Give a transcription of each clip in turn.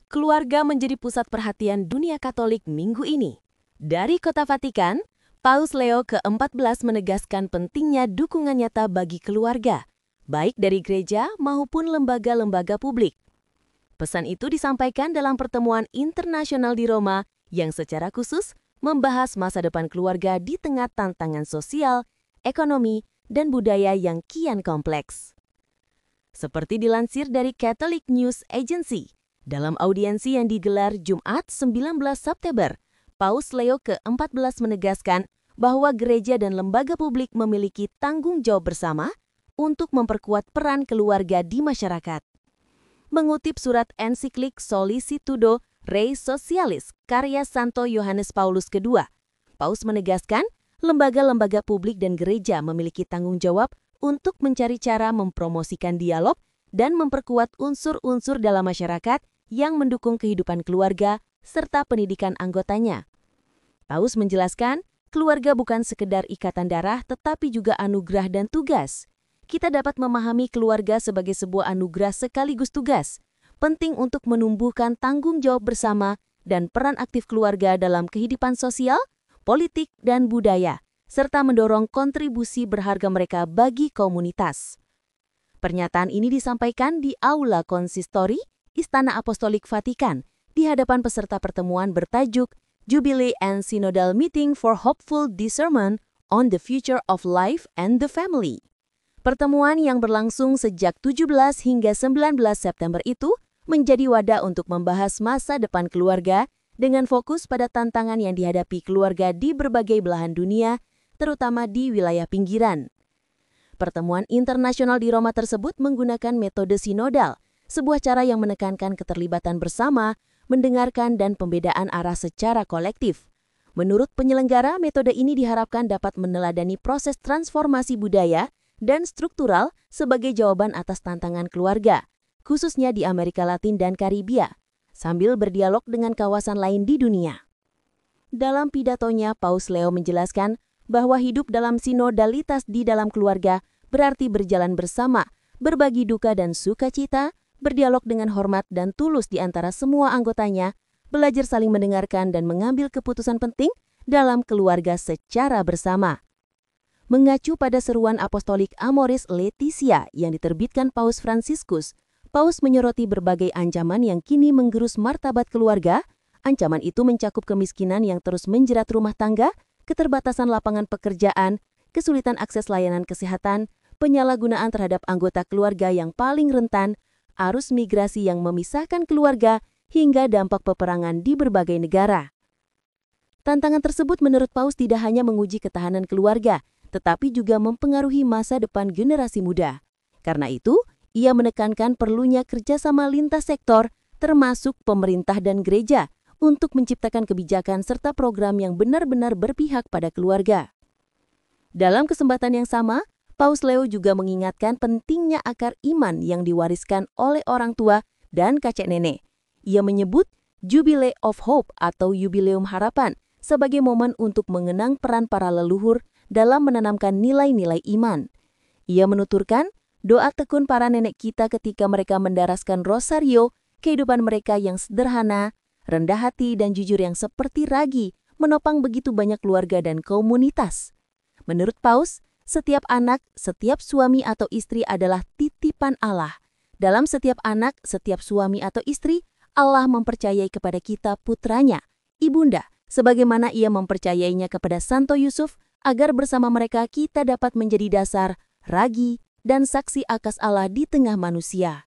Keluarga menjadi pusat perhatian dunia Katolik minggu ini. Dari Kota Vatikan, Paus Leo ke-14 menegaskan pentingnya dukungan nyata bagi keluarga, baik dari gereja maupun lembaga-lembaga publik. Pesan itu disampaikan dalam pertemuan internasional di Roma yang secara khusus membahas masa depan keluarga di tengah tantangan sosial, ekonomi, dan budaya yang kian kompleks. Seperti dilansir dari Catholic News Agency, dalam audiensi yang digelar Jumat 19 September, Paus Leo ke-14 menegaskan bahwa gereja dan lembaga publik memiliki tanggung jawab bersama untuk memperkuat peran keluarga di masyarakat. Mengutip surat ensiklik Solicitudo Rei Socialis karya Santo Yohanes Paulus II, Paus menegaskan lembaga-lembaga publik dan gereja memiliki tanggung jawab untuk mencari cara mempromosikan dialog dan memperkuat unsur-unsur dalam masyarakat yang mendukung kehidupan keluarga serta pendidikan anggotanya. Paus menjelaskan, keluarga bukan sekedar ikatan darah tetapi juga anugerah dan tugas. Kita dapat memahami keluarga sebagai sebuah anugerah sekaligus tugas, penting untuk menumbuhkan tanggung jawab bersama dan peran aktif keluarga dalam kehidupan sosial, politik, dan budaya, serta mendorong kontribusi berharga mereka bagi komunitas. Pernyataan ini disampaikan di Aula Konsistori, Istana Apostolik Vatikan, di hadapan peserta pertemuan bertajuk Jubilee and Synodal Meeting for Hopeful Discernment on the Future of Life and the Family. Pertemuan yang berlangsung sejak 17 hingga 19 September itu menjadi wadah untuk membahas masa depan keluarga dengan fokus pada tantangan yang dihadapi keluarga di berbagai belahan dunia, terutama di wilayah pinggiran. Pertemuan internasional di Roma tersebut menggunakan metode sinodal, sebuah cara yang menekankan keterlibatan bersama, mendengarkan dan pembedaan arah secara kolektif. Menurut penyelenggara, metode ini diharapkan dapat meneladani proses transformasi budaya dan struktural sebagai jawaban atas tantangan keluarga, khususnya di Amerika Latin dan Karibia, sambil berdialog dengan kawasan lain di dunia. Dalam pidatonya, Paus Leo menjelaskan bahwa hidup dalam sinodalitas di dalam keluarga berarti berjalan bersama, berbagi duka dan sukacita, berdialog dengan hormat dan tulus di antara semua anggotanya, belajar saling mendengarkan dan mengambil keputusan penting dalam keluarga secara bersama. Mengacu pada seruan apostolik Amoris Laetitia yang diterbitkan Paus Fransiskus, Paus menyoroti berbagai ancaman yang kini menggerus martabat keluarga. Ancaman itu mencakup kemiskinan yang terus menjerat rumah tangga, keterbatasan lapangan pekerjaan, kesulitan akses layanan kesehatan, penyalahgunaan terhadap anggota keluarga yang paling rentan, arus migrasi yang memisahkan keluarga, hingga dampak peperangan di berbagai negara. Tantangan tersebut menurut Paus tidak hanya menguji ketahanan keluarga, tetapi juga mempengaruhi masa depan generasi muda. Karena itu, ia menekankan perlunya kerjasama lintas sektor, termasuk pemerintah dan gereja, untuk menciptakan kebijakan serta program yang benar-benar berpihak pada keluarga. Dalam kesempatan yang sama, Paus Leo juga mengingatkan pentingnya akar iman yang diwariskan oleh orang tua dan kakek nenek. Ia menyebut Jubilee of Hope atau Yubileum Harapan sebagai momen untuk mengenang peran para leluhur dalam menanamkan nilai-nilai iman. Ia menuturkan, doa tekun para nenek kita ketika mereka mendaraskan rosario, kehidupan mereka yang sederhana, rendah hati dan jujur yang seperti ragi, menopang begitu banyak keluarga dan komunitas. Menurut Paus, setiap anak, setiap suami atau istri adalah titipan Allah. Dalam setiap anak, setiap suami atau istri, Allah mempercayai kepada kita putranya, ibunda, sebagaimana ia mempercayainya kepada Santo Yusuf, agar bersama mereka kita dapat menjadi dasar, ragi, dan saksi akas Allah di tengah manusia.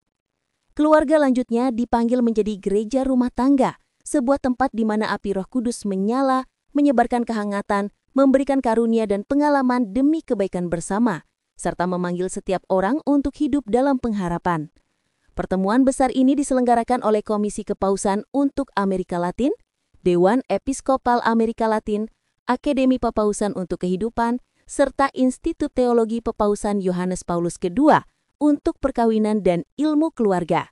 Keluarga lanjutnya dipanggil menjadi gereja rumah tangga, sebuah tempat di mana api Roh Kudus menyala, menyebarkan kehangatan, memberikan karunia dan pengalaman demi kebaikan bersama, serta memanggil setiap orang untuk hidup dalam pengharapan. Pertemuan besar ini diselenggarakan oleh Komisi Kepausan untuk Amerika Latin, Dewan Episkopal Amerika Latin, Akademi Pepausan untuk Kehidupan, serta Institut Teologi Pepausan Yohanes Paulus II untuk Perkawinan dan Ilmu Keluarga.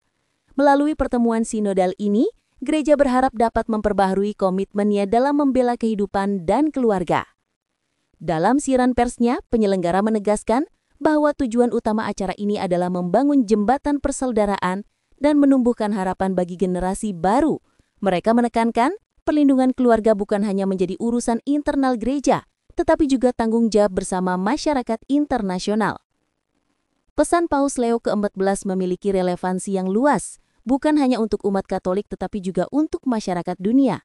Melalui pertemuan sinodal ini, gereja berharap dapat memperbaharui komitmennya dalam membela kehidupan dan keluarga. Dalam siaran persnya, penyelenggara menegaskan bahwa tujuan utama acara ini adalah membangun jembatan persaudaraan dan menumbuhkan harapan bagi generasi baru. Mereka menekankan, perlindungan keluarga bukan hanya menjadi urusan internal gereja, tetapi juga tanggung jawab bersama masyarakat internasional. Pesan Paus Leo ke-14 memiliki relevansi yang luas, bukan hanya untuk umat Katolik tetapi juga untuk masyarakat dunia.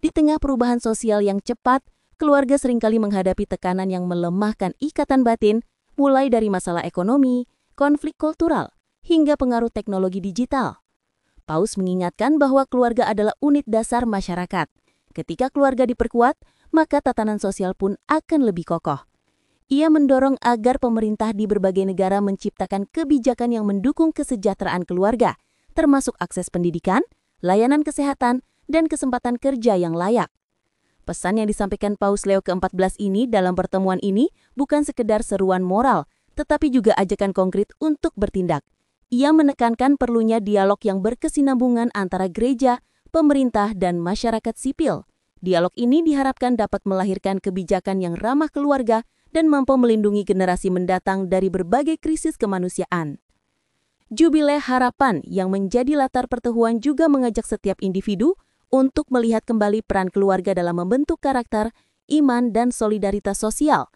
Di tengah perubahan sosial yang cepat, keluarga seringkali menghadapi tekanan yang melemahkan ikatan batin, mulai dari masalah ekonomi, konflik kultural, hingga pengaruh teknologi digital. Paus mengingatkan bahwa keluarga adalah unit dasar masyarakat. Ketika keluarga diperkuat, maka tatanan sosial pun akan lebih kokoh. Ia mendorong agar pemerintah di berbagai negara menciptakan kebijakan yang mendukung kesejahteraan keluarga, termasuk akses pendidikan, layanan kesehatan, dan kesempatan kerja yang layak. Pesan yang disampaikan Paus Leo ke-14 ini dalam pertemuan ini bukan sekedar seruan moral, tetapi juga ajakan konkret untuk bertindak. Ia menekankan perlunya dialog yang berkesinambungan antara gereja, pemerintah, dan masyarakat sipil. Dialog ini diharapkan dapat melahirkan kebijakan yang ramah keluarga dan mampu melindungi generasi mendatang dari berbagai krisis kemanusiaan. Jubile Harapan yang menjadi latar pertemuan juga mengajak setiap individu untuk melihat kembali peran keluarga dalam membentuk karakter, iman, dan solidaritas sosial.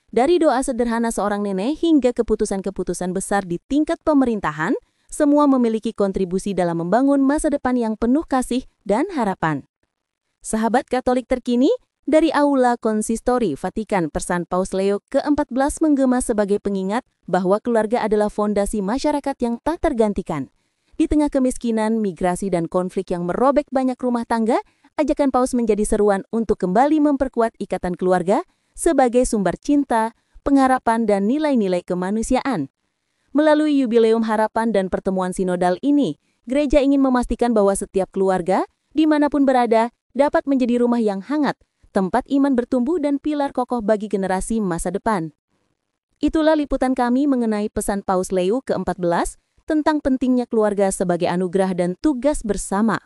Dari doa sederhana seorang nenek hingga keputusan-keputusan besar di tingkat pemerintahan, semua memiliki kontribusi dalam membangun masa depan yang penuh kasih dan harapan. Sahabat Katolik terkini, dari Aula Konsistori Vatikan, pesan Paus Leo ke-14 menggema sebagai pengingat bahwa keluarga adalah fondasi masyarakat yang tak tergantikan. Di tengah kemiskinan, migrasi, dan konflik yang merobek banyak rumah tangga, ajakan Paus menjadi seruan untuk kembali memperkuat ikatan keluarga sebagai sumber cinta, pengharapan, dan nilai-nilai kemanusiaan. Melalui Yubileum Harapan dan pertemuan sinodal ini, gereja ingin memastikan bahwa setiap keluarga, dimanapun berada, dapat menjadi rumah yang hangat, tempat iman bertumbuh, dan pilar kokoh bagi generasi masa depan. Itulah liputan kami mengenai pesan Paus Leo ke-14 tentang pentingnya keluarga sebagai anugerah dan tugas bersama.